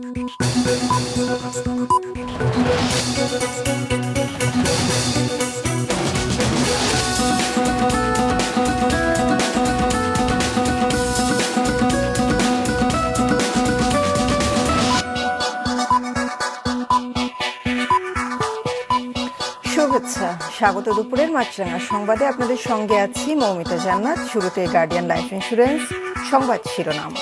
শুভেচ্ছা, স্বাগত দুপুরের মাছরাঙা সংবাদে আপনাদের সঙ্গে আছি মৌমিতা জান্নাত। শুরুতে গার্ডিয়ান লাইফ ইন্স্যুরেন্স সংবাদ শিরোনাম।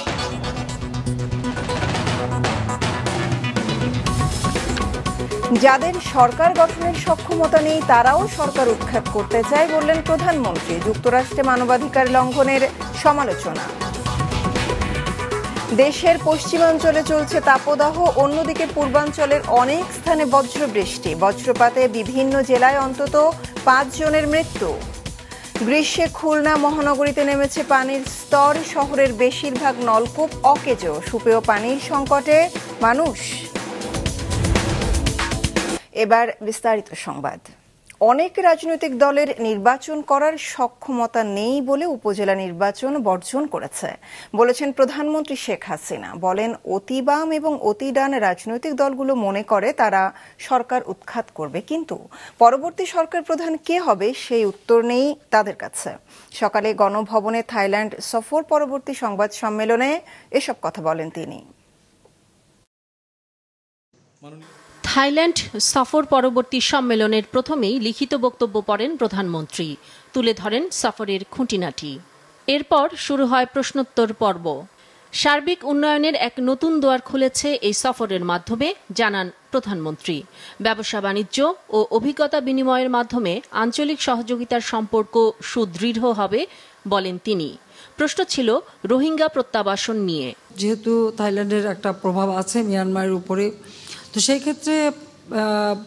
যাদের সরকার গঠনের সক্ষমতা নেই তারাও সরকার উৎখাত করতে চায় বললেন প্রধানমন্ত্রী। যুক্তরাষ্ট্রে মানবাধিকার লঙ্ঘনের সমালোচনা। দেশের পশ্চিমাঞ্চলে চলছে তাপদাহ, অন্যদিকে পূর্বাঞ্চলের অনেক স্থানে বজ্রবৃষ্টি। বজ্রপাতে বিভিন্ন জেলায় অন্তত 5 জনের মৃত্যু। গ্রীষ্মে খুলনা মহানগরীতে নেমেছে পানির স্তর, শহরের বেশিরভাগ নলকূপ অকেজো। সুপেয় পানির সংকটে মানুষ। এবার বিস্তারিত সংবাদ। অনেক রাজনৈতিক দলের নির্বাচন করার সক্ষমতা নেই বলে উপজেলা নির্বাচন বর্জন করেছে বলেছেন প্রধানমন্ত্রী শেখ হাসিনা। বলেন, অতি বাম এবং অতি ডান রাজনৈতিক দলগুলো মনে করে তারা সরকার উৎখাত করবে, কিন্তু পরবর্তী সরকার প্রধান কে হবে সেই উত্তর নেই তাদের কাছে। সকালে গণভবনে থাইল্যান্ড সফর পরবর্তী সংবাদ সম্মেলনে এসব কথা বলেন তিনি। থাইল্যান্ড সফর পরবর্তী সম্মেলনের প্রথমেই লিখিত বক্তব্য পড়েন প্রধানমন্ত্রী, তুলে ধরেন সফরের খুঁটিনাটি। এরপর শুরু হয় প্রশ্নোত্তর পর্ব। সার্বিক উন্নয়নের এক নতুন দুয়ার খুলেছে এই সফরের মাধ্যমে, জানান প্রধানমন্ত্রী। ব্যবসা বাণিজ্য ও অভিজ্ঞতা বিনিময়ের মাধ্যমে আঞ্চলিক সহযোগিতার সম্পর্ক সুদৃঢ় হবে বলেন তিনি। প্রশ্ন ছিল রোহিঙ্গা প্রত্যাবাসন নিয়ে। যেহেতু থাইল্যান্ডের একটা প্রভাব আছে মিয়ানমারের উপরে, তো সেই ক্ষেত্রে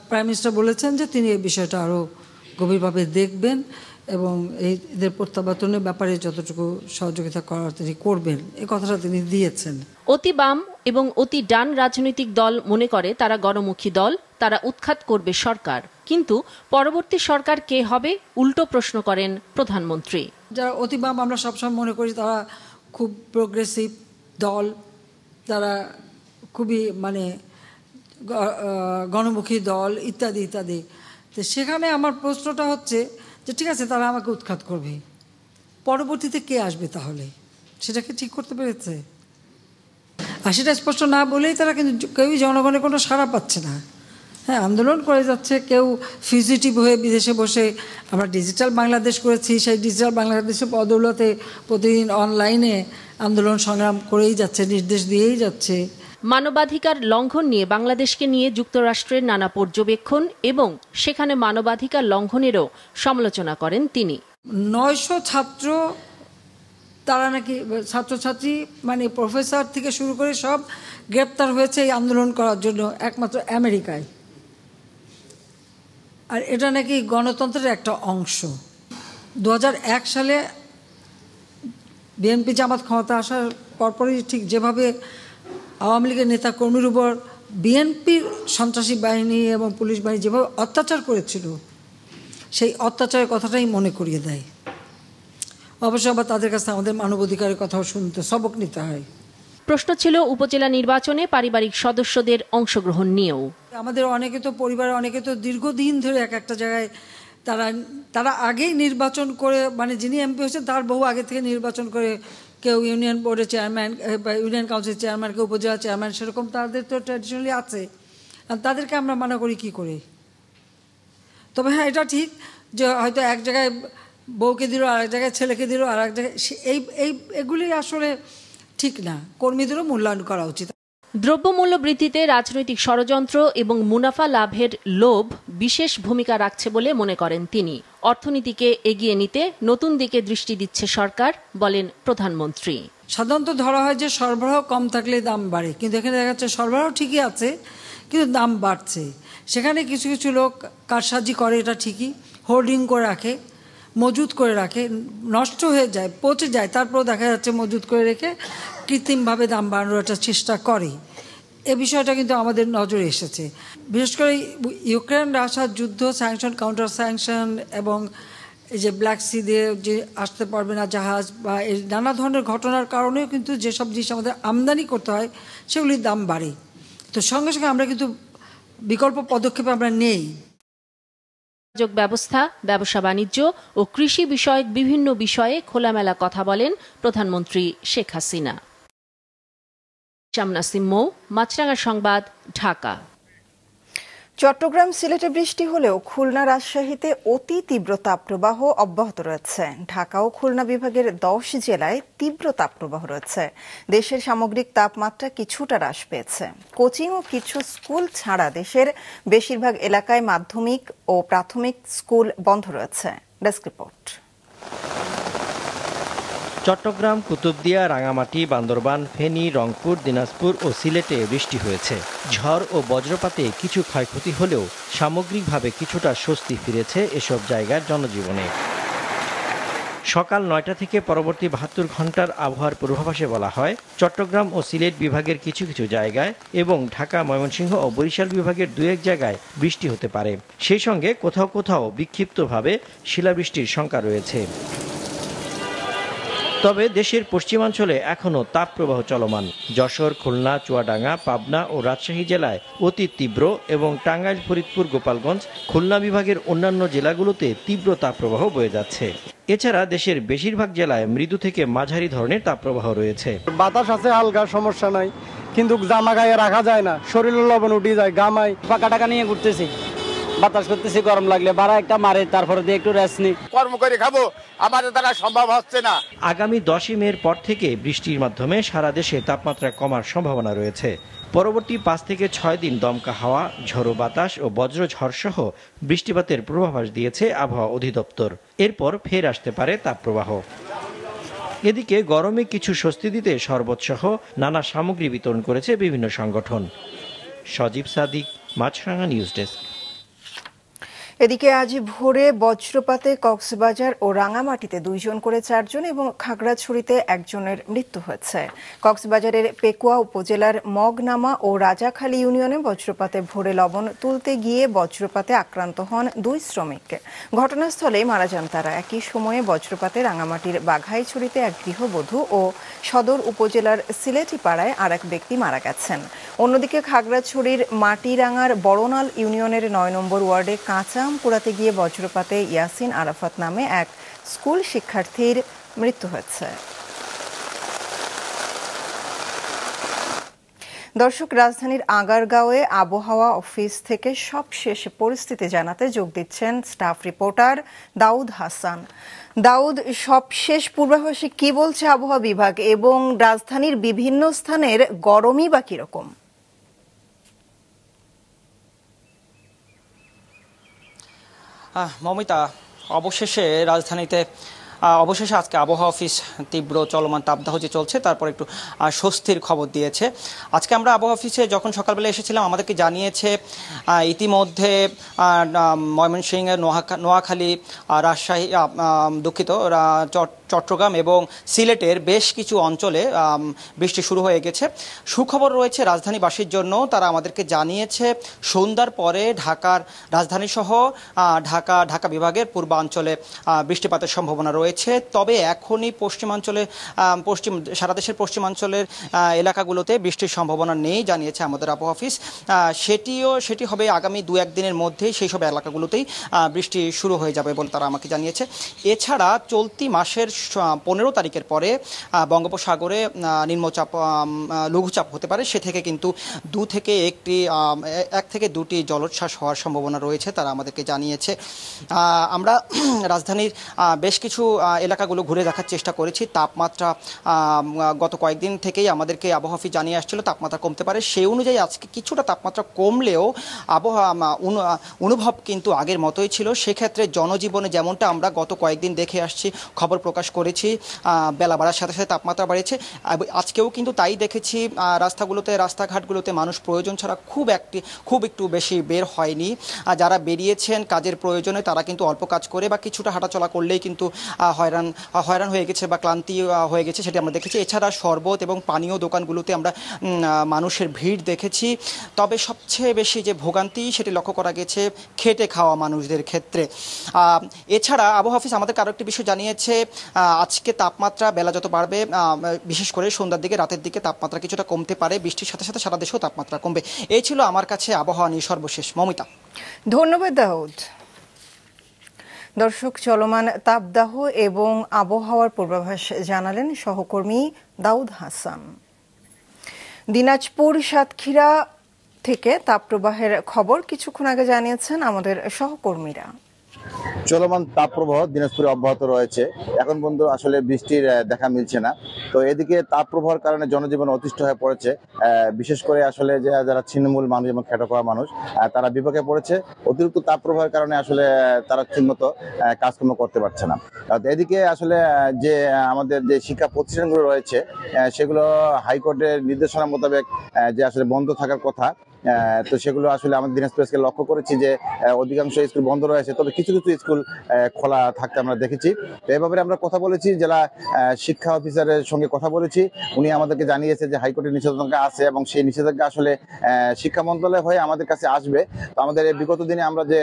প্রাইম মিনিস্টার বলেছেন যে তিনি এই বিষয়টা আরও গভীরভাবে দেখবেন এবং এদের প্রত্যাবর্তনের ব্যাপারে যতটুকু সহযোগিতা করার তিনি করবেন, এই কথাটা তিনি দিয়েছেন। অতি বাম এবং অতি ডান রাজনৈতিক দল মনে করে তারা গণমুখী দল, তারা উৎখাত করবে সরকার, কিন্তু পরবর্তী সরকার কে হবে উল্টো প্রশ্ন করেন প্রধানমন্ত্রী। যারা অতি বাম আমরা সবসময় মনে করি তারা খুব প্রোগ্রেসিভ দল, তারা খুবই গণমুখী দল ইত্যাদি ইত্যাদি। তো সেখানে আমার প্রশ্নটা হচ্ছে যে ঠিক আছে, তারা আমাকে উৎখাত করবে, পরবর্তীতে কে আসবে তাহলে? সেটাকে ঠিক করতে পেরেছে? আর সেটা স্পষ্ট না বলেই তারা কিন্তু কেউই জনগণের কোনো সাড়া পাচ্ছে না। হ্যাঁ, আন্দোলন করে যাচ্ছে, কেউ ফিজিটিভ হয়ে বিদেশে বসে। আমরা ডিজিটাল বাংলাদেশ করেছি, সেই ডিজিটাল বাংলাদেশের বদৌলতে প্রতিদিন অনলাইনে আন্দোলন সংগ্রাম করেই যাচ্ছে, নির্দেশ দিয়েই যাচ্ছে। মানবাধিকার লঙ্ঘন নিয়ে বাংলাদেশকে নিয়ে যুক্তরাষ্ট্রের নানা পর্যবেক্ষণ এবং সেখানে মানবাধিকার লঙ্ঘনেরও সমালোচনা করেন তিনি। 900 ছাত্র, তারা নাকি ছাত্রছাত্রী প্রফেসর থেকে শুরু করে সব গ্রেপ্তার হয়েছে এই আন্দোলন করার জন্য একমাত্র আমেরিকায়। আর এটা নাকি গণতন্ত্রের একটা অংশ। 2001 সালে বিএনপি জামাত ক্ষমতা আসার পরপরই ঠিক যেভাবে আওয়ামী লীগের নেতা কর্মীর উপর বিএনপির সন্ত্রাসী বাহিনী এবং পুলিশ বাহিনী যেভাবে অত্যাচার করেছিল, সেই অত্যাচারের কথাটাই মনে করিয়ে দেয়। অবশ্য আবার তাদের কাছে আমাদের মানবাধিকারের কথাও শুনতে, সবক নিতে হয়। প্রশ্ন ছিল উপজেলা নির্বাচনে পারিবারিক সদস্যদের অংশগ্রহণ নিয়েও। আমাদের অনেকে তো পরিবারের অনেকে তো দীর্ঘদিন ধরে একটা জায়গায় তারা আগেই নির্বাচন করে, যিনি এমপি হয়েছেন তার বহু আগে থেকে নির্বাচন করে, কেউ ইউনিয়ন বোর্ডের চেয়ারম্যান বা ইউনিয়ন কাউন্সিল চেয়ারম্যান, কেউ উপজেলা চেয়ারম্যান, সেরকম তাদের তো ট্র্যাডিশনালি আছে। তাদেরকে আমরা মানা করি কি করে? তবে হ্যাঁ, এটা ঠিক যে হয়তো এক জায়গায় বউকে দিল, আরেক জায়গায় ছেলেকে দিল, আর এক জায়গায় এগুলি আসলে ঠিক না। কর্মীদেরও মূল্যায়ন করা উচিত। দ্রব্যমূল্য বৃদ্ধিতে রাজনৈতিক ষড়যন্ত্র এবং মুনাফা লাভের লোভ বিশেষ ভূমিকা রাখছে বলে মনে করেন তিনি। অর্থনীতিকে এগিয়ে নিতে নতুন দিকে দৃষ্টি দিচ্ছে সরকার, বলেন প্রধানমন্ত্রী। সাধারণত ধরা হয় যে সরবরাহ কম থাকলে দাম বাড়ে, কিন্তু এখানে দেখা যাচ্ছে সরবরাহ ঠিকই আছে কিন্তু দাম বাড়ছে। সেখানে কিছু কিছু লোক কারসাজি করে, এটা ঠিকই, হোর্ডিং করে রাখে, মজুত করে রাখে, নষ্ট হয়ে যায়, পচে যায়, তারপর দেখা যাচ্ছে মজুত করে রেখে কৃত্রিমভাবে দাম বাড়ানোর একটা চেষ্টা করে। এ বিষয়টা কিন্তু আমাদের নজরে এসেছে। বিশেষ করে ইউক্রেন রাশিয়ার যুদ্ধ, স্যাংশন, কাউন্টার স্যাংশন এবং এই যে ব্ল্যাক সি দিয়ে যে আসতে পারবে না জাহাজ বা এই নানা ধরনের ঘটনার কারণেও কিন্তু যেসব জিনিস আমাদের আমদানি করতে হয় সেগুলির দাম বাড়ে। তো সঙ্গে সঙ্গে আমরা কিন্তু বিকল্প পদক্ষেপ আমরা নেই। যোগ ব্যবস্থা, ব্যবসা বাণিজ্য ও কৃষি বিষয়ক বিভিন্ন বিষয়ে খোলামেলা কথা বলেন প্রধানমন্ত্রী শেখ হাসিনা। শামনাসিম মৌ, মাছরাঙা সংবাদ, ঢাকা। চট্টগ্রাম সিলেটে বৃষ্টি হলেও খুলনা রাজশাহীতে অতি তীব্র তাপপ্রবাহ অব্যাহত রয়েছে। ঢাকা ও খুলনা বিভাগের 10 জেলায় তীব্র তাপপ্রবাহ রয়েছে। দেশের সামগ্রিক তাপমাত্রা কিছুটা হ্রাস পেয়েছে। কোচিং ও কিছু স্কুল ছাড়া দেশের বেশিরভাগ এলাকায় মাধ্যমিক ও প্রাথমিক স্কুল বন্ধ রয়েছে। Desk report. চট্টগ্রাম, কুতুবদিয়া, রাঙামাটি, বান্দরবান, ফেনী, রংপুর, দিনাজপুর ও সিলেটে বৃষ্টি হয়েছে। ঝড় ও বজ্রপাতে কিছু ক্ষয়ক্ষতি হলেও সামগ্রিকভাবে কিছুটা স্বস্তি ফিরেছে এসব জায়গার জনজীবনে। সকাল 9টা থেকে পরবর্তী 72 ঘন্টার আবহাওয়ার পূর্বাভাসে বলা হয়, চট্টগ্রাম ও সিলেট বিভাগের কিছু কিছু জায়গায় এবং ঢাকা, ময়মনসিংহ ও বরিশাল বিভাগের 2-1 জায়গায় বৃষ্টি হতে পারে। সেই সঙ্গে কোথাও কোথাও বিক্ষিপ্তভাবে শিলাবৃষ্টির শঙ্কা রয়েছে। তবে দেশের পশ্চিমাঞ্চলে এখনও তাপপ্রবাহ চলমান। যশোর, খুলনা, চুয়াডাঙ্গা, পাবনা ও রাজশাহী জেলায় অতি তীব্র এবং টাঙ্গাইল, ফরিদপুর, গোপালগঞ্জ, খুলনা বিভাগের অন্যান্য জেলাগুলোতে তীব্র তাপপ্রবাহ বয়ে যাচ্ছে। এছাড়া দেশের বেশিরভাগ জেলায় মৃদু থেকে মাঝারি ধরনের তাপপ্রবাহ রয়েছে। বাতাস আছে, হালকা, সমস্যা নাই, কিন্তু জামা গায়ে রাখা যায় না, শরীরে লবণ উঠে যায়, গামায়। পাকা টাকা নিয়ে ঘুরতেছি, বাতাস করতেছি, গরম লাগলে বাড়া একটা মারে, তারপরে দিয়ে একটু রেস্ট নিই, কর্ম করে খাবো, আমাদের দ্বারা সম্ভব হচ্ছে না। আগামী 10 মের পর থেকে বৃষ্টির মাধ্যমে সারা দেশে তাপমাত্রা কমার সম্ভাবনা রয়েছে। পরবর্তী 5 থেকে 6 দিন দমকা হাওয়া, ঝোড়ো বাতাস ও বজ্রঝড় সহ বৃষ্টিপাতের পূর্বাভাস দিয়েছে আবহাওয়া অধিদপ্তর। এরপর ফের আসতে পারে তাপপ্রবাহ। এদিকে গরমে কিছু স্বস্তি দিতে শরবতসহ নানা সামগ্রী বিতরণ করেছে বিভিন্ন সংগঠন। সজীব সাদিক, মাছরাঙা নিউজ ডেস্ক। এদিকে আজ ভোরে বজ্রপাতে কক্সবাজার ও রাঙামাটিতে 2 জন করে 4 জন এবং খাগড়াছড়িতে 1 জনের মৃত্যু হয়েছে। কক্সবাজারের পেকুয়া উপজেলার মগনামা ও রাজাখালী ইউনিয়নে বজ্রপাতে ভোরে লবণ তুলতে গিয়ে বজ্রপাতে আক্রান্ত হন 2 শ্রমিক। ঘটনাস্থলেই মারা যান তারা। একই সময়ে বজ্রপাতে রাঙামাটির বাঘাইছড়িতে 1 গৃহবধূ ও সদর উপজেলার সিলেটিপাড়ায় আর 1 ব্যক্তি মারা গেছেন। অন্যদিকে খাগড়াছড়ির মাটিরাঙ্গার বড়নাল ইউনিয়নের 9 নম্বর ওয়ার্ডে কাঁচা কুড়াতে গিয়ে বজ্রপাতে ইয়াসিন আরাফাত নামে 1 স্কুল শিক্ষার্থীর মৃত্যু হয়েছে। দর্শক, রাজধানীর আগারগাঁওয়ে আবহাওয়া অফিস থেকে সবশেষ পরিস্থিতি জানাতে যোগ দিচ্ছেন স্টাফ রিপোর্টার দাউদ হাসান। দাউদ, সবশেষ পূর্বাভাসে কি বলছে আবহাওয়া বিভাগ এবং রাজধানীর বিভিন্ন স্থানের গরমই বা কিরকম? মমিতা, অবশেষে আজকে আবহাওয়া অফিস তীব্র চলমান তাপদাহ যে চলছে তারপর একটু স্বস্তির খবর দিয়েছে। আজকে আমরা আবহাওয়া অফিসে যখন সকালবেলা এসেছিলাম আমাদেরকে জানিয়েছে ইতিমধ্যে ময়মনসিংহের নোয়াখালী, রাজশাহী, চট্টগ্রাম এবং সিলেটের বেশ কিছু অঞ্চলে বৃষ্টি শুরু হয়ে গেছে। সুখবর রয়েছে রাজধানীবাসীর জন্য। তারা আমাদেরকে জানিয়েছে সন্ধ্যার পরে রাজধানী সহ ঢাকা বিভাগের পূর্বাঞ্চলে বৃষ্টিপাতের সম্ভাবনা রয়েছে। তবে এখনই সারা দেশের পশ্চিমাঞ্চলের এলাকাগুলোতে বৃষ্টির সম্ভাবনা নেই জানিয়েছে আমাদের আবহাওয়া অফিস। সেটি হবে আগামী 2-1 দিনের মধ্যেই সেই সব এলাকাগুলোতেই বৃষ্টি শুরু হয়ে যাবে বলে তারা আমাকে জানিয়েছে। এছাড়া চলতি মাসের 15 তারিখের পরে বঙ্গোপসাগরে নিম্নচাপ, লঘুচাপ হতে পারে। সে থেকে কিন্তু 1 থেকে 2টি জলোচ্ছ্বাস হওয়ার সম্ভাবনা রয়েছে তারা আমাদেরকে জানিয়েছে। আমরা রাজধানীর বেশ কিছু এলাকাগুলো ঘুরে দেখার চেষ্টা করেছি। তাপমাত্রা গত কয়েকদিন থেকেই আমাদেরকে আবহাওয়া অফিস জানিয়ে আসছিল তাপমাত্রা কমতে পারে। সেই অনুযায়ী আজকে কিছুটা তাপমাত্রা কমলেও আবহাওয়া অনুভব কিন্তু আগের মতোই ছিল। সেক্ষেত্রে জনজীবনে যেমনটা আমরা গত কয়েকদিন দেখে আসছি, খবর প্রকাশ করেছি, বেলা বাড়ার সাথে সাথে তাপমাত্রা বাড়েছে। আজকেও কিন্তু তাই দেখেছি। রাস্তাঘাটগুলোতে মানুষ প্রয়োজন ছাড়া খুব একটু বেশি বের হয়নি। যারা বেরিয়েছেন কাজের প্রয়োজনে তারা কিন্তু অল্প কাজ করে বা কিছুটা হাঁটাচলা করলেই কিন্তু হয়রান হয়ে গেছে বা ক্লান্তি হয়ে গেছে সেটি আমরা দেখেছি। এছাড়া শরবত এবং পানীয় দোকানগুলোতে আমরা মানুষের ভিড় দেখেছি। তবে সবচেয়ে বেশি যে ভোগান্তি সেটি লক্ষ্য করা গেছে খেটে খাওয়া মানুষদের ক্ষেত্রে। এছাড়া আবহাওয়া অফিস আমাদেরকে আরও একটি বিষয় জানিয়েছে, আজকে তাপমাত্রা বেলা যত বাড়বে, বিশেষ করে সন্ধ্যার দিকে রাতের দিকে তাপমাত্রা কিছুটা কমতে পারে, বৃষ্টির সাথে সাথে সারা দেশেও তাপমাত্রা কমবে। এই ছিল আমার কাছে আবহাওয়া নিয়ে সর্বশেষ। মমিতা। ধন্যবাদ দাউদ। দর্শক, চলমান তাপদাহ এবং আবহাওয়ার পূর্বাভাস জানালেন সহকর্মী দাউদ হাসান। দিনাজপুর সাতক্ষীরা থেকে তাপপ্রবাহের খবর কিছুক্ষণ আগে জানিয়েছেন আমাদের সহকর্মীরা। চলমান তাপপ্রবাহ দিনাজপুরে অব্যাহত রয়েছে। এখন পর্যন্ত আসলে বৃষ্টির দেখা মিলছে না। তো এদিকে তাপপ্রবাহের কারণে জনজীবন অতিষ্ঠ হয়ে পড়েছে। বিশেষ করে আসলে যারা ছিন্নমূল মানুষ এবং খেটে খাওয়া মানুষ, তারা বিপাকে পড়েছে। অতিরিক্ত তাপপ্রবাহের কারণে আসলে তারা ঠিকমতো কাজকর্ম করতে পারছে না। এদিকে আসলে যে আমাদের যে শিক্ষা প্রতিষ্ঠানগুলো রয়েছে সেগুলো হাইকোর্টের নির্দেশনা মোতাবেক যে আসলে বন্ধ থাকার কথা, তো সেগুলো আসলে আমাদের দিনাজপুরকে লক্ষ্য করেছি যে অধিকাংশ স্কুল বন্ধ রয়েছে, তবে কিছু কিছু স্কুল খোলা থাকতে আমরা দেখেছি। তো এই ব্যাপারে আমরা কথা বলেছি, জেলা শিক্ষা অফিসারের সঙ্গে কথা বলেছি। উনি আমাদেরকে জানিয়েছে যে হাইকোর্টের নিষেধাজ্ঞা আছে এবং সেই নিষেধাজ্ঞা আসলে শিক্ষা মন্ত্রণালয় হয়ে আমাদের কাছে আসবে। তো আমাদের বিগত দিনে আমরা যে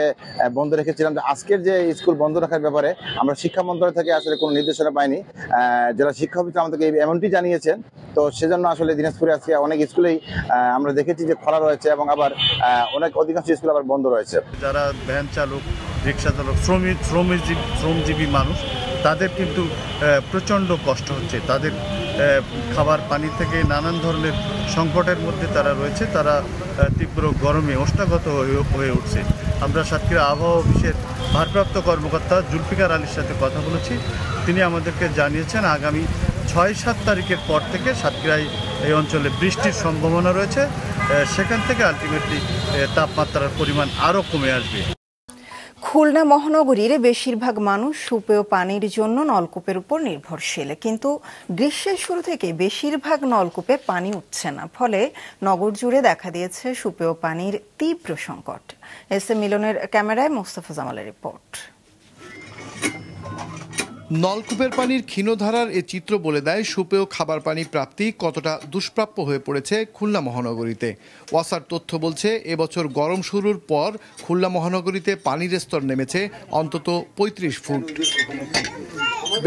বন্ধ রেখেছিলাম, যে আজকের যে স্কুল বন্ধ রাখার ব্যাপারে আমরা শিক্ষা মন্ত্রণালয় থেকে আসলে কোনো নির্দেশনা পাইনি। জেলা শিক্ষা অফিসার আমাদেরকে এমনটি জানিয়েছেন। তো সেজন্য আসলে দিনাজপুরে আজকে অনেক স্কুলেই আমরা দেখেছি যে খোলা রয়েছে এবং আবার অধিকাংশ স্কুল আবার বন্ধ রয়েছে। যারা ভ্যান চালক, রিক্সা চালক, শ্রমজীবী মানুষ, তাদের কিন্তু প্রচণ্ড কষ্ট হচ্ছে। তাদের খাবার পানি থেকে নানান ধরনের সংকটের মধ্যে তারা রয়েছে। তারা তীব্র গরমে ওষ্ঠাগত হয়ে উঠছে। আমরা সাতক্ষীরা আবহাওয়া অফিসের ভারপ্রাপ্ত কর্মকর্তা জুলফিকার আলীর সাথে কথা বলেছি। তিনি আমাদেরকে জানিয়েছেন আগামী 6-7 তারিখের পর থেকে সাতক্ষীরায় এই অঞ্চলে বৃষ্টির সম্ভাবনা রয়েছে। সেখান থেকে আলটিমেটলি তাপমাত্রার পরিমাণ আরও কমে আসবে। খুলনা মহানগরীর বেশিরভাগ মানুষ সুপেয় পানির জন্য নলকূপের উপর নির্ভরশীল, কিন্তু গ্রীষ্মের শুরু থেকে বেশিরভাগ নলকূপে পানি উঠছে না। ফলে নগর জুড়ে দেখা দিয়েছে সুপেয় পানির তীব্র সংকট। এস এ মিলনের ক্যামেরায় মোস্তফা জামালের রিপোর্ট। নলকূপের পানির ক্ষীণধারার এ চিত্র বলে দেয় সুপেয় খাবার পানি প্রাপ্তি কতটা দুষ্প্রাপ্য হয়ে পড়েছে খুলনা মহানগরীতে। ওয়াসার তথ্য বলছে, এবছর গরম শুরুর পর খুলনা মহানগরীতে পানির স্তর নেমেছে অন্তত 35 ফুট।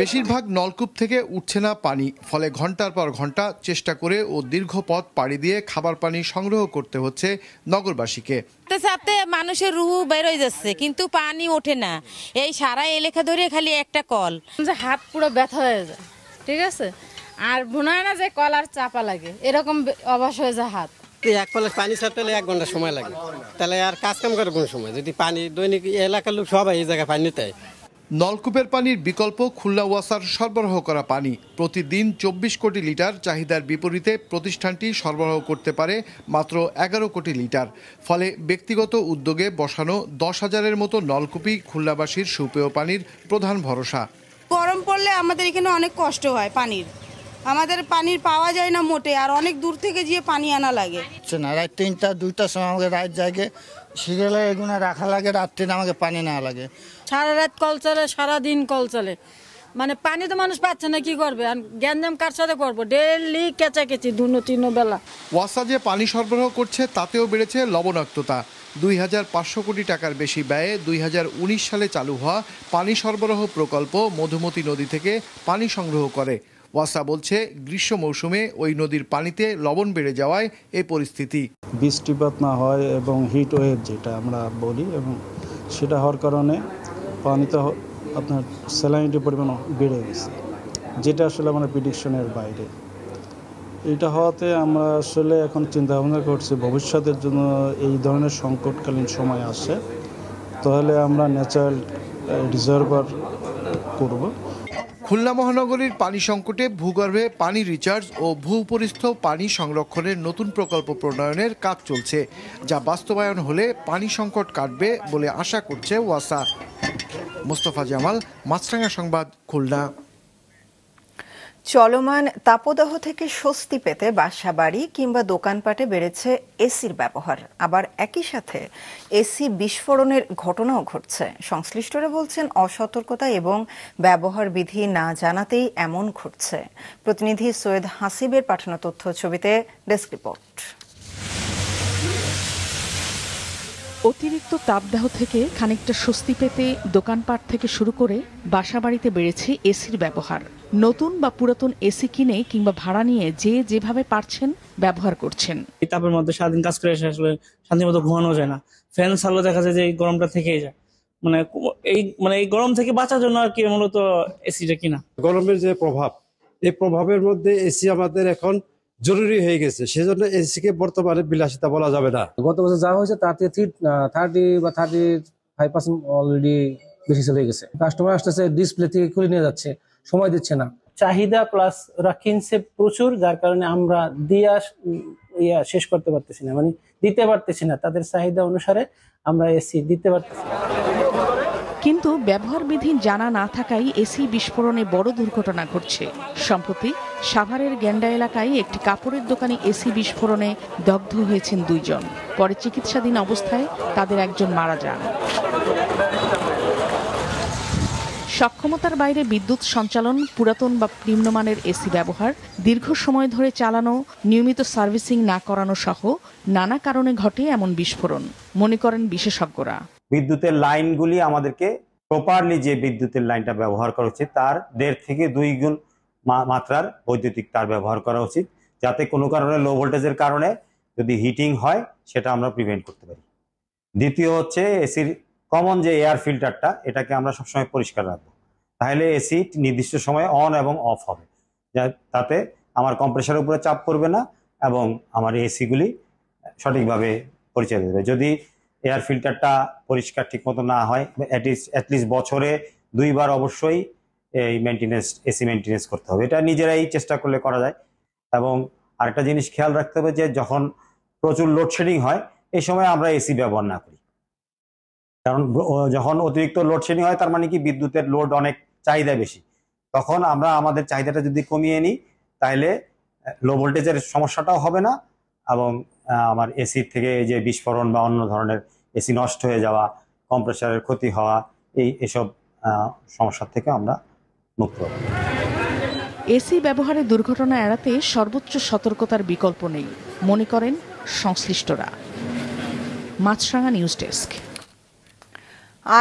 বেশিরভাগ নলকূপ থেকে উঠছে না পানি, ফলে ঘন্টার পর ঘন্টা চেষ্টা করে ও দীর্ঘ পথ পাড়ি দিয়ে খাবার পানি সংগ্রহ করতে হচ্ছে নগরবাসীকে। সাথে মানুষের রুহু বের হয়ে যাচ্ছে, কিন্তু পানি ওঠে না। এই সারা এলাকা ধরে খালি একটা কল, হাত পুরো ব্যথা হয়ে যায়, ঠিক আছে। আর মনে হয় না যে কল আর চাপা লাগে, এরকম অবশ হয়ে যায় হাত। এক কলেজ পানি ছাড়তে 1 ঘন্টা সময় লাগে, তাহলে আর কাজ কাম করার কোনো সময়, যদি পানি দৈনিক এলাকার লোক সবাই এই জায়গায় পানি নিতে। নলকূপের পানির বিকল্প খুলনা ওয়াসার সরবরাহ করা পানি। প্রতিদিন 24 কোটি লিটার চাহিদার বিপরীতে প্রতিষ্ঠানটি সরবরাহ করতে পারে মাত্র 11 কোটি লিটার। ফলে ব্যক্তিগত উদ্যোগে বসানো 10,000-এর মতো নলকূপই খুলনাবাসীর সুপেয় পানির প্রধান ভরসা। গরম পড়লে আমাদের এখানে অনেক কষ্ট হয় পানির, আমাদের পানির পাওয়া যায় না মোটে, আর অনেক দূর থেকে গিয়ে পানি আনা লাগে। রাত 3টা-2টার সময় আমাকে রাত জায়গায় সিরিয়ালে এগুলো রাখা লাগে, রাত্রে আমাকে পানি নেওয়া লাগে। সারা রাত কল চলে, সারাদিন কল চলে, মানে পানি তো মানুষ পাচ্ছে না, কি করবে? আর গ্যাঞ্জাম কার সাথে করবো? ডেইলি কেচাকেচি 2-3 বেলা। ওয়াসা যে পানি সরবরাহ করছে তাতেও বেড়েছে লবণাক্ততা। 2,500 কোটি টাকার বেশি ব্যয়ে 2019 সালে চালু হওয়া পানি সরবরাহ প্রকল্প মধুমতি নদী থেকে পানি সংগ্রহ করে। ওয়াসা বলছে, গ্রীষ্ম মৌসুমে ওই নদীর পানিতে লবণ বেড়ে যাওয়ায় এই পরিস্থিতি। বৃষ্টিপাত না হয় এবং হিট ওয়েভ যেটা আমরা বলি, এবং সেটা হওয়ার কারণে পানিতে আপনার স্যালাইনিটির পরিমাণ বেড়ে গেছে, যেটা আসলে আমার প্রেডিকশনের বাইরে। এটা হওয়াতে আমরা আসলে এখন চিন্তা ভাবনা করছি ভবিষ্যতের জন্য এই ধরনের সংকটকালীন সময় আসে তাহলে আমরা ন্যাচারাল রিজার্ভার করব। খুলনা মহানগরীর পানি সংকটে ভূগর্ভে পানি রিচার্জ ও ভূপরিস্থ পানি সংরক্ষণের নতুন প্রকল্প প্রণয়নের কাজ চলছে, যা বাস্তবায়ন হলে পানি সংকট কাটবে বলে আশা করছে ওয়াসা। মোস্তফা জামাল, মাছরাঙা সংবাদ, খুলনা। চলমান তাপদাহ থেকে স্বস্তি পেতে বাসাবাড়ি কিংবা দোকানপাটে বেড়েছে এসির ব্যবহার, আবার একই সাথে এসি বিস্ফোরণের ঘটনাও ঘটছে। সংশ্লিষ্টরা বলছেন অসতর্কতা এবং ব্যবহার বিধি না জানাতেই এমন ঘটছে। প্রতিনিধি সৈয়দ হাসিবের পাঠানো তথ্য ছবিতে ডেস্ক রিপোর্ট। অতিরিক্ত তাপদাহ থেকে খানিকটা স্বস্তি পেতে দোকানপাট থেকে শুরু করে বাসাবাড়িতে বেড়েছে এসির ব্যবহার। নতুন বা পুরাতন এসি কিনে কিংবা ভাড়া নিয়ে যেভাবে পারছেন ব্যবহার করছেন। এই তাপের মধ্যে সারাদিন কাজ করে এসে আসলে শান্তি মতো ঘুমানো যায় না। ফ্যান চালালে দেখা যায় যে এই গরমটা থেকেই যায়। এই গরম থেকে বাঁচার জন্য আর কি মূলত এসিটা কিনা। গরমের যে প্রভাব, এই প্রভাবের মধ্যে এসি আমাদের এখন জরুরি হয়ে গেছে, সেজন্য এসিকে বর্তমানে বিলাসিতা বলা যাবে না। গত বছর যা হয়েছে তার থেকে 30 বা 35% অলরেডি বেশি চলে গেছে। কাস্টমার আসতেছে, ডিসপ্লে থেকে খুলে নিয়ে যাচ্ছে, সময় দিচ্ছে না। চাহিদা প্লাস ওরা কিনছে প্রচুর, যার কারণে আমরা শেষ করতে পারতেছি না, দিতে পারতেছি না। তাদের চাহিদা অনুসারে আমরা এসি দিতে পারতেছি না। কিন্তু ব্যবহার বিধি জানা না থাকায় এসি বিস্ফোরণে বড় দুর্ঘটনা ঘটছে। সম্প্রতি সাভারের গেন্ডা এলাকায় একটি কাপড়ের দোকানে এসি বিস্ফোরণে দগ্ধ হয়েছেন 2 জন। পরে চিকিৎসাধীন অবস্থায় তাদের একজন মারা যান। সক্ষমতার বাইরে বিদ্যুৎ সঞ্চালন, পুরাতন বা নিম্নমানের এসি ব্যবহার, দীর্ঘ সময় ধরে চালানো, নিয়মিত সার্ভিসিং না করানো সহ নানা কারণে ঘটে এমন বিস্ফোরণ, মনে করেন বিশেষজ্ঞরা। বিদ্যুতের লাইনগুলি আমাদেরকে প্রপারলি যে বিদ্যুতের লাইনটা ব্যবহার করা উচিত তার 1.5 থেকে 2 গুণ মাত্রার বৈদ্যুতিক তার ব্যবহার করা উচিত, যাতে কোনো কারণে লো ভোল্টেজের কারণে যদি হিটিং হয় সেটা আমরা প্রিভেন্ট করতে পারি। দ্বিতীয় হচ্ছে এসির কমন যে এয়ার ফিল্টারটা, এটাকে আমরা সবসময় পরিষ্কার রাখবো, তাহলে এসি নির্দিষ্ট সময়ে অন এবং অফ হবে, তাতে আমার কম্প্রেসারের উপরে চাপ পড়বে না এবং আমার এসিগুলি সঠিকভাবে পরিচালিত হবে। যদি এয়ার ফিল্টারটা পরিষ্কার ঠিক মতো না হয়, অ্যাটলিস্ট বছরে 2 বার অবশ্যই এই এসি মেনটেনেন্স করতে হবে। এটা নিজেরাই চেষ্টা করলে করা যায়। এবং আরেকটা জিনিস খেয়াল রাখতে হবে যে যখন প্রচুর লোডশেডিং হয় এই সময় আমরা এসি ব্যবহার না করি, কারণ যখন অতিরিক্ত লোডশেডিং হয় তার মানে কি বিদ্যুতের লোড অনেক চাহিদা বেশি, তখন আমরা আমাদের চাহিদাটা যদি কমিয়ে নিই তাহলে লো ভোল্টেজের সমস্যাটাও হবে না এবং আমার এসির থেকে যে বিস্ফোরণ বা অন্য ধরনের এসি নষ্ট হয়ে যাওয়া, কম্প্রেসারের ক্ষতি হওয়া, এসব সমস্যার থেকে আমরা মুক্ত হব। এসি ব্যবহারে দুর্ঘটনা এড়াতে সর্বোচ্চ সতর্কতার বিকল্প নেই, মনে করেন সংশ্লিষ্টরা। মাছরাঙা নিউজ ডেস্ক।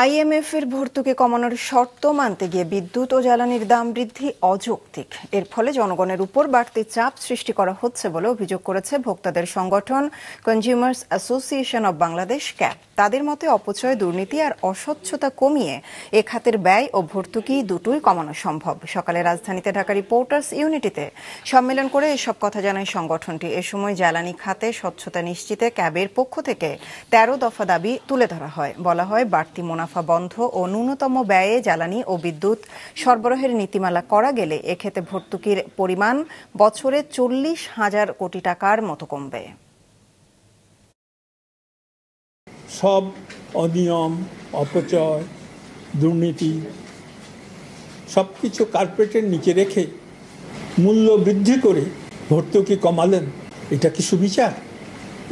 IMF এর ভর্তুকি কমানোর শর্ত মানতে গিয়ে বিদ্যুৎ ও জ্বালানির দাম বৃদ্ধি অযৌক্তিক। এর ফলে জনগণের উপর বাড়তি চাপ সৃষ্টি করা হচ্ছে বলে অভিযোগ করেছে ভোক্তাদের সংগঠন consumers association of Bangladesh cab. তাদের মতে অপচয়, দুর্নীতি আর অস্বচ্ছতা কমিয়ে এ খাতের ব্যয় ও ভর্তুকি দুটোই কমানো সম্ভব। সকালে রাজধানীতে ঢাকা রিপোর্টার্স ইউনিটিতে সম্মেলন করে এসব কথা জানায় সংগঠনটি। এ সময় জ্বালানি খাতে স্বচ্ছতা নিশ্চিতে ক্যাবের পক্ষ থেকে 13 দফা দাবি তুলে ধরা হয়। বলা হয় বাড়তি মুনাফা বন্ধ ও ন্যূনতম ব্যয়ে জ্বালানি ও বিদ্যুৎ সরবরাহের নীতিমালা করা গেলে এক্ষেত্রে ভর্তুকির পরিমাণ বছরে 40,000 কোটি টাকার মতো কমবে। সব অনিয়ম, অপচয়, দুর্নীতি সবকিছু কার্পেটের নিচে রেখে মূল্য বৃদ্ধি করে ভর্তুকি কমালেন, এটা কি সুবিচার?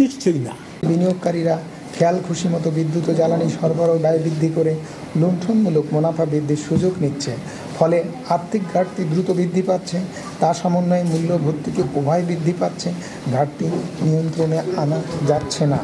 নিশ্চয়ই না। বিনিয়োগকারীরা খেয়াল খুশি মতো বিদ্যুৎ ও জ্বালানি সরবরাহ ব্যয় বৃদ্ধি করে লুণ্ঠনমূলক মুনাফা বৃদ্ধির সুযোগ নিচ্ছে, ফলে আর্থিক ঘাটতি দ্রুত বৃদ্ধি পাচ্ছে। তা সমন্বয়ে মূল্য ভর্তুকি উভয় বৃদ্ধি পাচ্ছে, ঘাটতি নিয়ন্ত্রণে আনা যাচ্ছে না।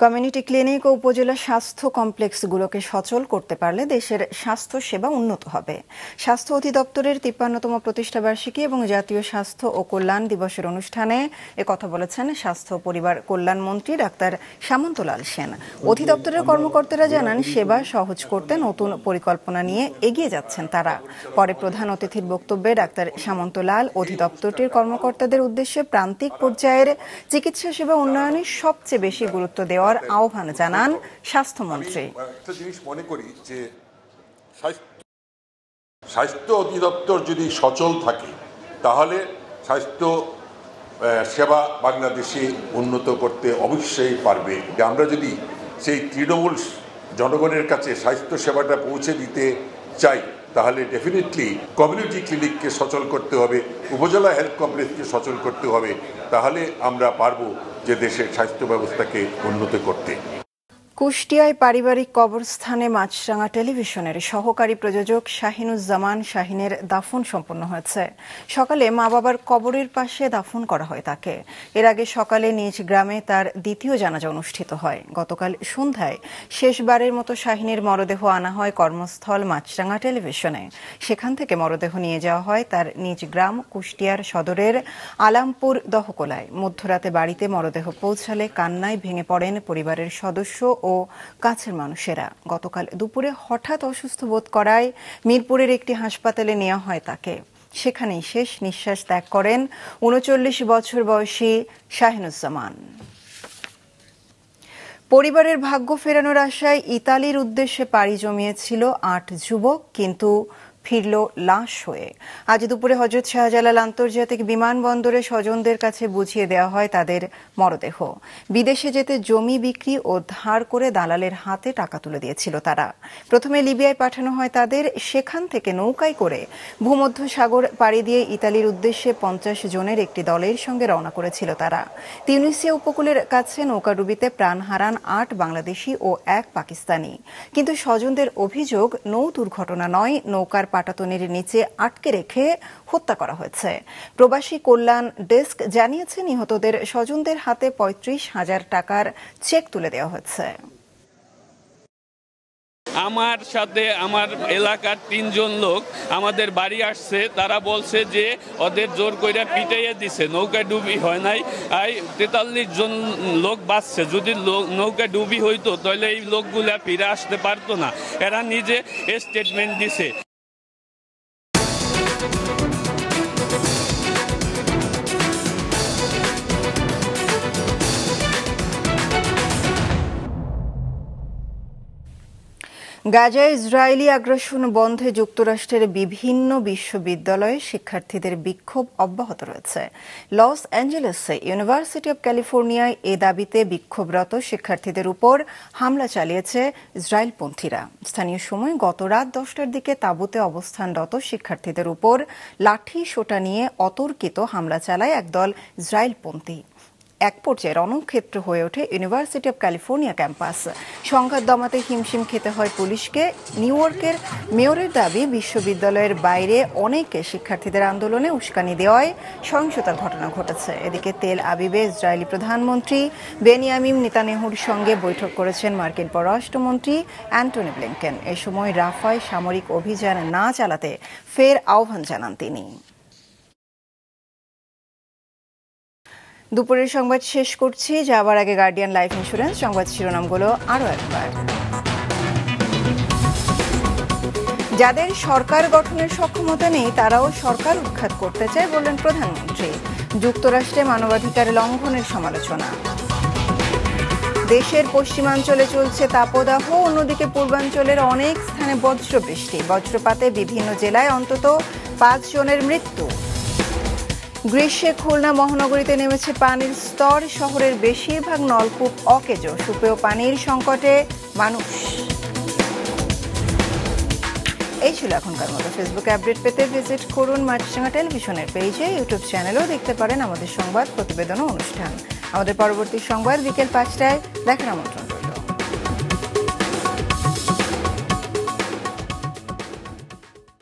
কমিউনিটি ক্লিনিক ও উপজেলা স্বাস্থ্য কমপ্লেক্সগুলোকে সচল করতে পারলে দেশের স্বাস্থ্য সেবা উন্নত হবে। স্বাস্থ্য অধিদপ্তরের 53তম প্রতিষ্ঠাবার্ষিকী এবং জাতীয় স্বাস্থ্য ও কল্যাণ দিবসের অনুষ্ঠানে একথা বলেছেন স্বাস্থ্য পরিবার কল্যাণ মন্ত্রী ডাক্তার সামন্তলাল সেন। অধিদপ্তরের কর্মকর্তারা জানান সেবা সহজ করতে নতুন পরিকল্পনা নিয়ে এগিয়ে যাচ্ছেন তারা। পরে প্রধান অতিথির বক্তব্যে ডাক্তার সামন্তলাল অধিদপ্তরটির কর্মকর্তাদের উদ্দেশ্যে প্রান্তিক পর্যায়ের চিকিৎসা সেবা উন্নয়নে সবচেয়ে বেশি গুরুত্ব দেওয়ার আহ্বান জানান স্বাস্থ্যমন্ত্রী। একটা জিনিস মনে করি যে স্বাস্থ্য অধিদপ্তর যদি সচল থাকে তাহলে স্বাস্থ্য সেবা বাংলাদেশে উন্নত করতে অবশ্যই পারবে। আমরা যদি সেই তৃণমূল জনগণের কাছে স্বাস্থ্য সেবাটা পৌঁছে দিতে চাই তাহলে ডেফিনেটলি কমিউনিটি ক্লিনিককে সচল করতে হবে, উপজেলা হেলথ কমপ্লেক্সকে সচল করতে হবে, তাহলে আমরা পারবো যে দেশের স্বাস্থ্য ব্যবস্থাকে উন্নত করতে। কুষ্টিয়ায় পারিবারিক কবরস্থানে মাছরাঙা টেলিভিশনের সহকারী প্রযোজক শাহিনুজ্জামান শাহিনের দাফন সম্পন্ন হয়েছে। সকালে মা বাবার কবরের পাশে দাফন করা হয় তাকে। এর আগে সকালে নিজ গ্রামে তার দ্বিতীয় জানাজা অনুষ্ঠিত হয়। গতকাল সন্ধ্যায় শেষবারের মতো শাহিনের মরদেহ আনা হয় কর্মস্থল মাছরাঙা টেলিভিশনে। সেখান থেকে মরদেহ নিয়ে যাওয়া হয় তার নিজ গ্রাম কুষ্টিয়ার সদরের আলামপুর দহকোলায়। মধ্যরাতে বাড়িতে মরদেহ পৌঁছালে কান্নায় ভেঙে পড়েন পরিবারের সদস্য ও কাছের মানুষেরা। গতকাল দুপুরে হঠাৎ অসুস্থ বোধ করায় মিরপুরের একটি হাসপাতালে নেওয়া হয় তাকে। সেখানেই শেষ নিঃশ্বাস ত্যাগ করেন ৩৯ বছর বয়সী শাহিনুজ্জামান। পরিবারের ভাগ্য ফেরানোর আশায় ইতালির উদ্দেশ্যে পাড়ি জমিয়েছিল ৮ যুবক, কিন্তু ফিরল লাশ হয়ে। আজ দুপুরে হযরত শাহজালাল আন্তর্জাতিক বিমানবন্দরে স্বজনদের কাছে বুঝিয়ে দেওয়া হয় তাদের মরদেহ। বিদেশে যেতে জমি বিক্রি ও ধার করে দালালের হাতে টাকা তুলে দিয়েছিল তারা। প্রথমে লিবিয়ায় পাঠানো হয় তাদের, সেখান থেকে নৌকায় করে ভূমধ্যসাগর পাড়ি দিয়ে ইতালির উদ্দেশ্যে ৫০ জনের একটি দলের সঙ্গে রওনা করেছিল তারা। তিউনিসিয়া উপকূলের কাছে নৌকাডুবিতে প্রাণ হারান ৮ বাংলাদেশি ও ১ পাকিস্তানি। কিন্তু স্বজনদের অভিযোগ নৌ দুর্ঘটনা নয়, নৌকার পাটাতনের নিচে আটকে রেখে হত্যা করা হয়েছে। প্রবাসী কল্যাণ ডেস্ক জানিয়েছে নিহতদের স্বজনদের হাতে ৩৫,০০০ টাকার চেক তুলে দেওয়া হয়েছে। আমার সাথে আমার এলাকার ৩ জন লোক আমাদের বাড়ি আসছে, তারা বলছে যে ওদের জোর কইরা পিটাইয়া দিছে, নৌকা ডুবি হয় নাই। ৪৩ জন লোক বাঁচছে। যদি নৌকা ডুবি হইতো তাহলে এই লোকগুলা ফিরে আসতে পারতো না। এরা নিজে স্টেটমেন্ট দিছে। গাজায় ইসরায়েলি আগ্রাসন বন্ধে যুক্তরাষ্ট্রের বিভিন্ন বিশ্ববিদ্যালয়ে শিক্ষার্থীদের বিক্ষোভ অব্যাহত রয়েছে। লস অ্যাঞ্জেলেসে ইউনিভার্সিটি অব ক্যালিফোর্নিয়ায় এ দাবিতে বিক্ষোভরত শিক্ষার্থীদের উপর হামলা চালিয়েছে ইসরায়েলপন্থীরা। স্থানীয় সময় গত রাত ১০টার দিকে তাঁবুতে অবস্থানরত শিক্ষার্থীদের উপর লাঠি সোঁটা নিয়ে অতর্কিত হামলা চালায় একদল ইসরায়েলপন্থী। এক পর্যায়ে রণক্ষেত্র হয়ে ওঠে ইউনিভার্সিটি অব ক্যালিফোর্নিয়া ক্যাম্পাস। সংঘাত দমাতে হিমশিম খেতে হয় পুলিশকে। নিউ ইয়র্কের মেয়রের দাবি, বিশ্ববিদ্যালয়ের বাইরে অনেকে শিক্ষার্থীদের আন্দোলনে উস্কানি দেওয়ায় সহিংসতার ঘটনা ঘটেছে। এদিকে তেল আবিবে ইসরায়েলি প্রধানমন্ত্রী বেনিয়ামিন নেতানিয়াহুর সঙ্গে বৈঠক করেছেন মার্কিন পররাষ্ট্রমন্ত্রী অ্যান্টনি ব্লিংকেন। এ সময় রাফায় সামরিক অভিযান না চালাতে ফের আহ্বান জানান তিনি। দুপুরের সংবাদ শেষ করছি, যাবার আগে গার্ডিয়ান লাইফ ইন্স্যুরেন্স সংবাদ শিরোনামগুলো আরও একবার। যাদের সরকার গঠনের সক্ষমতা নেই তারাও সরকার উৎখাত করতে চায় বললেন প্রধানমন্ত্রী। যুক্তরাষ্ট্রে মানবাধিকার লঙ্ঘনের সমালোচনা। দেশের পশ্চিমাঞ্চলে চলছে তাপদাহ, অন্যদিকে পূর্বাঞ্চলের অনেক স্থানে বজ্রবৃষ্টি। বজ্রপাতে বিভিন্ন জেলায় অন্তত ৫ জনের মৃত্যু। গ্রীষ্মে খুলনা মহানগরীতে নেমেছে পানির স্তর, শহরের বেশিরভাগ নলকূপ অকেজো। সুপেয় পানির সংকটে মানুষ। এই ছিল এখনকার মতো। ফেসবুক আপডেট পেতে ভিজিট করুন মাছরাঙা টেলিভিশনের পেজে। ইউটিউব চ্যানেলেও দেখতে পারেন আমাদের সংবাদ, প্রতিবেদন ও অনুষ্ঠান। আমাদের পরবর্তী সংবাদ বিকেল ৫টায় দেখার আমন্ত্রণ।